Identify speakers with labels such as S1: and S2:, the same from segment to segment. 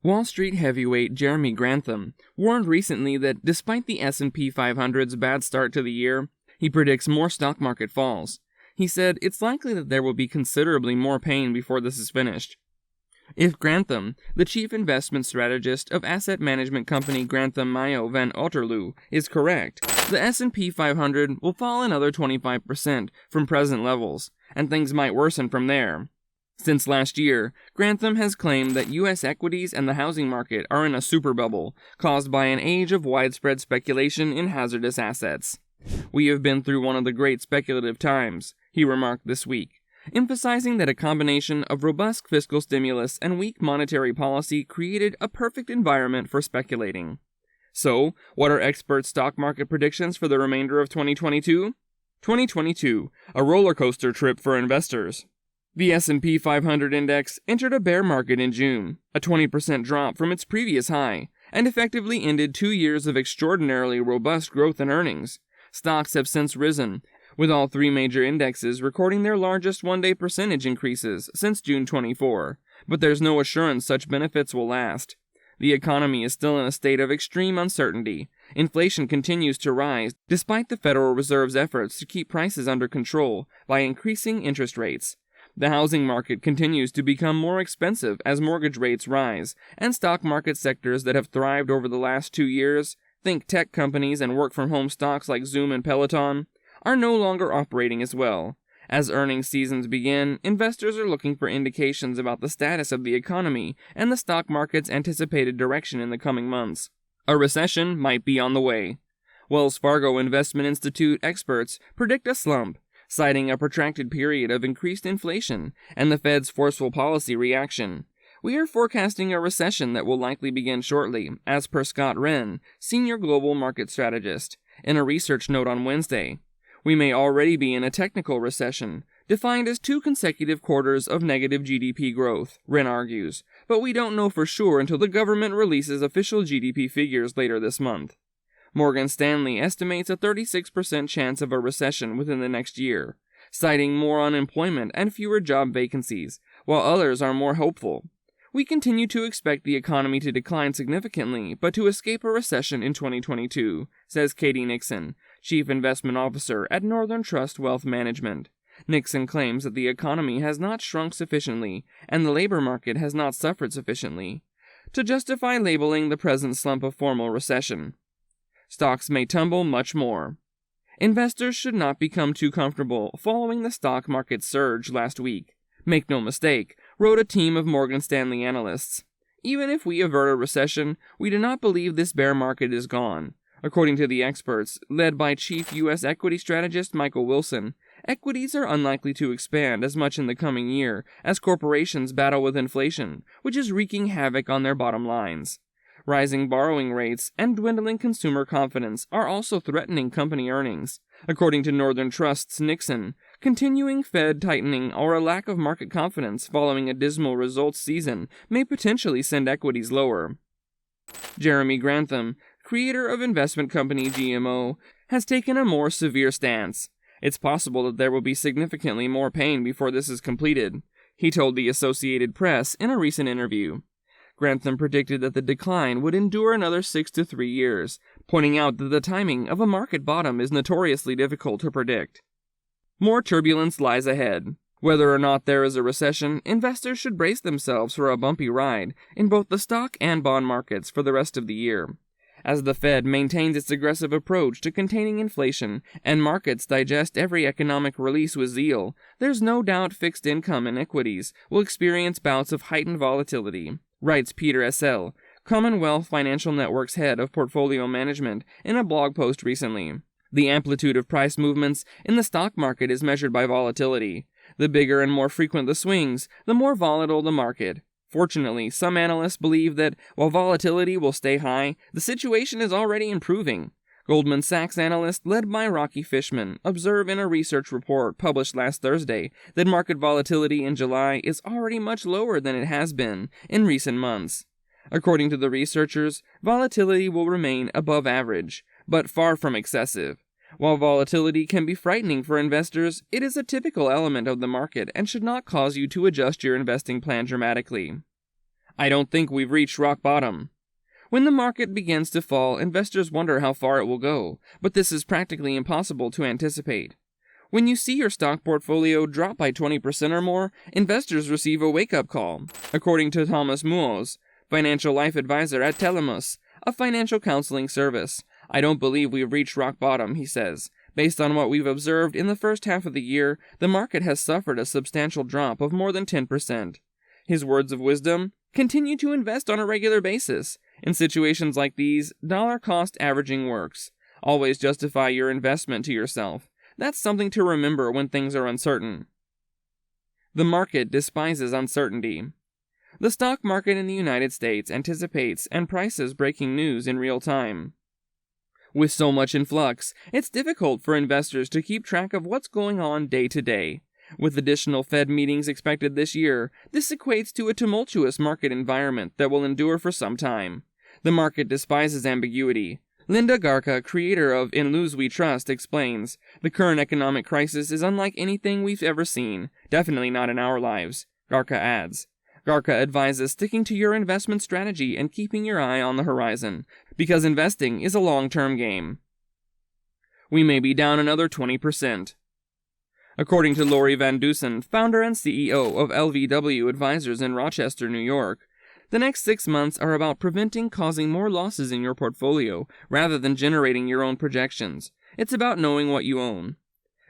S1: Wall Street heavyweight Jeremy Grantham warned recently that despite the S&P 500's bad start to the year, he predicts more stock market falls. He said it's likely that there will be considerably more pain before this is finished. If Grantham, the chief investment strategist of asset management company Grantham Mayo Van Otterloo, is correct, the S&P 500 will fall another 25% from present levels, and things might worsen from there. Since last year, Grantham has claimed that U.S. equities and the housing market are in a superbubble, caused by an age of widespread speculation in hazardous assets. "We have been through one of the great speculative times," he remarked this week, emphasizing that a combination of robust fiscal stimulus and weak monetary policy created a perfect environment for speculating. So, what are expert stock market predictions for the remainder of 2022? 2022, a roller coaster trip for investors. The S&P 500 index entered a bear market in June, a 20% drop from its previous high, and effectively ended 2 years of extraordinarily robust growth in earnings. Stocks have since risen, with all three major indexes recording their largest one-day percentage increases since June 24, but there's no assurance such benefits will last. The economy is still in a state of extreme uncertainty. Inflation continues to rise despite the Federal Reserve's efforts to keep prices under control by increasing interest rates. The housing market continues to become more expensive as mortgage rates rise, and stock market sectors that have thrived over the last 2 years, think tech companies and work-from-home stocks like Zoom and Peloton, are no longer operating as well. As earnings seasons begin, investors are looking for indications about the status of the economy and the stock market's anticipated direction in the coming months. A recession might be on the way. Wells Fargo Investment Institute experts predict a slump, citing a protracted period of increased inflation and the Fed's forceful policy reaction. "We are forecasting a recession that will likely begin shortly," as per Scott Wren, senior global market strategist, in a research note on Wednesday. "We may already be in a technical recession, defined as 2 consecutive quarters of negative GDP growth," Wren argues, "but we don't know for sure until the government releases official GDP figures later this month." Morgan Stanley estimates a 36% chance of a recession within the next year, citing more unemployment and fewer job vacancies, while others are more hopeful. "We continue to expect the economy to decline significantly, but to escape a recession in 2022, says Katie Nixon, Chief Investment Officer at Northern Trust Wealth Management. Nixon claims that the economy has not shrunk sufficiently, and the labor market has not suffered sufficiently, to justify labeling the present slump a formal recession. Stocks may tumble much more. Investors should not become too comfortable following the stock market surge last week. Make no mistake, wrote a team of Morgan Stanley analysts. Even if we avert a recession, we do not believe this bear market is gone. According to the experts, led by chief U.S. equity strategist Michael Wilson, equities are unlikely to expand as much in the coming year as corporations battle with inflation, which is wreaking havoc on their bottom lines. Rising borrowing rates and dwindling consumer confidence are also threatening company earnings. According to Northern Trust's Nixon, continuing Fed tightening or a lack of market confidence following a dismal results season may potentially send equities lower. Jeremy Grantham, creator of investment company GMO, has taken a more severe stance. "It's possible that there will be significantly more pain before this is completed," he told the Associated Press in a recent interview. Grantham predicted that the decline would endure another 6 to 3 years, pointing out that the timing of a market bottom is notoriously difficult to predict. More turbulence lies ahead. Whether or not there is a recession, investors should brace themselves for a bumpy ride in both the stock and bond markets for the rest of the year. As the Fed maintains its aggressive approach to containing inflation and markets digest every economic release with zeal, there's no doubt fixed income and equities will experience bouts of heightened volatility, writes Peter S.L., Commonwealth Financial Network's head of portfolio management, in a blog post recently. "The amplitude of price movements in the stock market is measured by volatility. The bigger and more frequent the swings, the more volatile the market. Fortunately, some analysts believe that while volatility will stay high, the situation is already improving." Goldman Sachs analysts, led by Rocky Fishman, observe in a research report published last Thursday that market volatility in July is already much lower than it has been in recent months. According to the researchers, volatility will remain above average, but far from excessive. While volatility can be frightening for investors, it is a typical element of the market and should not cause you to adjust your investing plan dramatically. I don't think we've reached rock bottom. When the market begins to fall, investors wonder how far it will go, but this is practically impossible to anticipate. When you see your stock portfolio drop by 20% or more, investors receive a wake-up call, according to Thomas Muoz, financial life advisor at Telemus, a financial counseling service. I don't believe we've reached rock bottom, he says. Based on what we've observed in the first half of the year, the market has suffered a substantial drop of more than 10%. His words of wisdom: continue to invest on a regular basis. In situations like these, dollar cost averaging works. Always justify your investment to yourself. That's something to remember when things are uncertain. The market despises uncertainty. The stock market in the United States anticipates and prices breaking news in real time. With so much in flux, it's difficult for investors to keep track of what's going on day to day. With additional Fed meetings expected this year, this equates to a tumultuous market environment that will endure for some time. The market despises ambiguity. Linda Garca, creator of In Lose We Trust, explains, the current economic crisis is unlike anything we've ever seen, definitely not in our lives. Garca adds. Garca advises sticking to your investment strategy and keeping your eye on the horizon, because investing is a long-term game. We may be down another 20%. According to Lori Van Dusen, founder and CEO of LVW Advisors in Rochester, New York, the next 6 months are about preventing causing more losses in your portfolio rather than generating your own projections. It's about knowing what you own.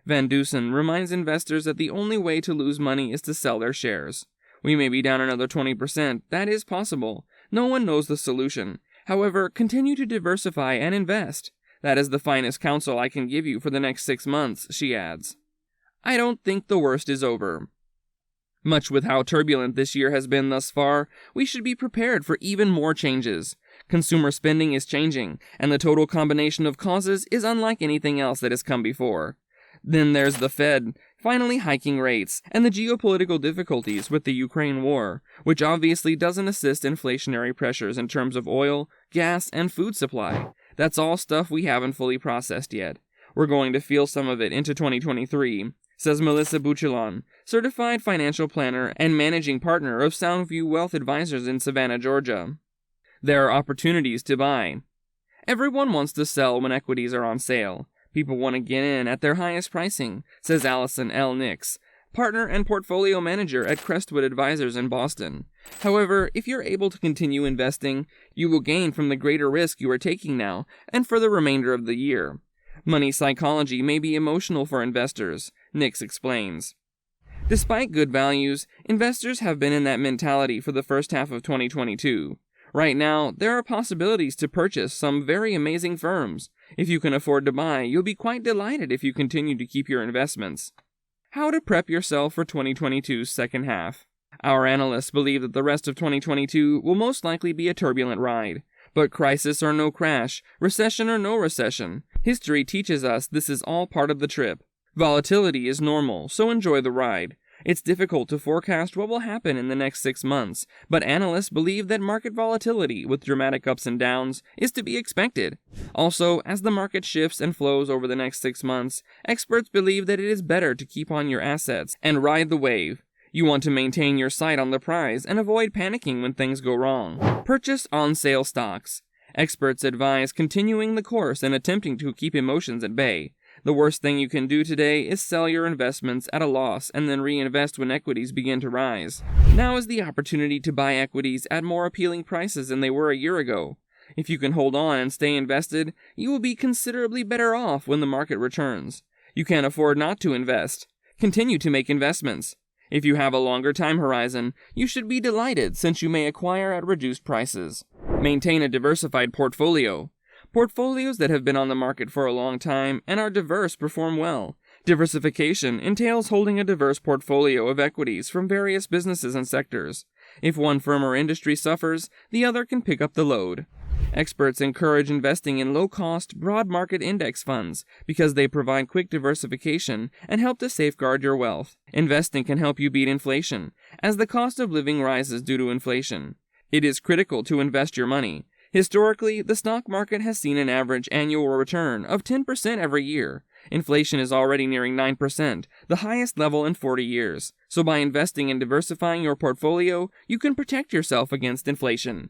S1: Van Dusen reminds investors that the only way to lose money is to sell their shares. We may be down another 20%. That is possible. No one knows the solution. However, continue to diversify and invest. That is the finest counsel I can give you for the next 6 months, she adds. I don't think the worst is over. Much with how turbulent this year has been thus far, we should be prepared for even more changes. Consumer spending is changing, and the total combination of causes is unlike anything else that has come before. Then there's the Fed, finally hiking rates, and the geopolitical difficulties with the Ukraine war, which obviously doesn't assist inflationary pressures in terms of oil, gas, and food supply. That's all stuff we haven't fully processed yet. We're going to feel some of it into 2023. Says Melissa Buchelon, certified financial planner and managing partner of Soundview Wealth Advisors in Savannah, Georgia. There are opportunities to buy. Everyone wants to sell when equities are on sale. People want to get in at their highest pricing, says Allison L. Nix, partner and portfolio manager at Crestwood Advisors in Boston. However, if you're able to continue investing, you will gain from the greater risk you are taking now and for the remainder of the year. Money psychology may be emotional for investors, Nix explains. Despite good values, investors have been in that mentality for the first half of 2022. Right now, there are possibilities to purchase some very amazing firms. If you can afford to buy, you'll be quite delighted if you continue to keep your investments. How to prep yourself for 2022's second half. Our analysts believe that the rest of 2022 will most likely be a turbulent ride. But crisis or no crash, recession or no recession, history teaches us this is all part of the trip. Volatility is normal, so enjoy the ride. It's difficult to forecast what will happen in the next 6 months, but analysts believe that market volatility, with dramatic ups and downs, is to be expected. Also, as the market shifts and flows over the next 6 months, experts believe that it is better to keep on your assets and ride the wave. You want to maintain your sight on the prize and avoid panicking when things go wrong. Purchase on-sale stocks. Experts advise continuing the course and attempting to keep emotions at bay. The worst thing you can do today is sell your investments at a loss and then reinvest when equities begin to rise. Now is the opportunity to buy equities at more appealing prices than they were a year ago. If you can hold on and stay invested, you will be considerably better off when the market returns. You can't afford not to invest. Continue to make investments. If you have a longer time horizon, you should be delighted since you may acquire at reduced prices. Maintain a diversified portfolio. Portfolios that have been on the market for a long time and are diverse perform well. Diversification entails holding a diverse portfolio of equities from various businesses and sectors. If one firm or industry suffers, the other can pick up the load. Experts encourage investing in low-cost, broad market index funds because they provide quick diversification and help to safeguard your wealth. Investing can help you beat inflation, as the cost of living rises due to inflation. It is critical to invest your money. Historically, the stock market has seen an average annual return of 10% every year. Inflation is already nearing 9%, the highest level in 40 years. So by investing and diversifying your portfolio, you can protect yourself against inflation.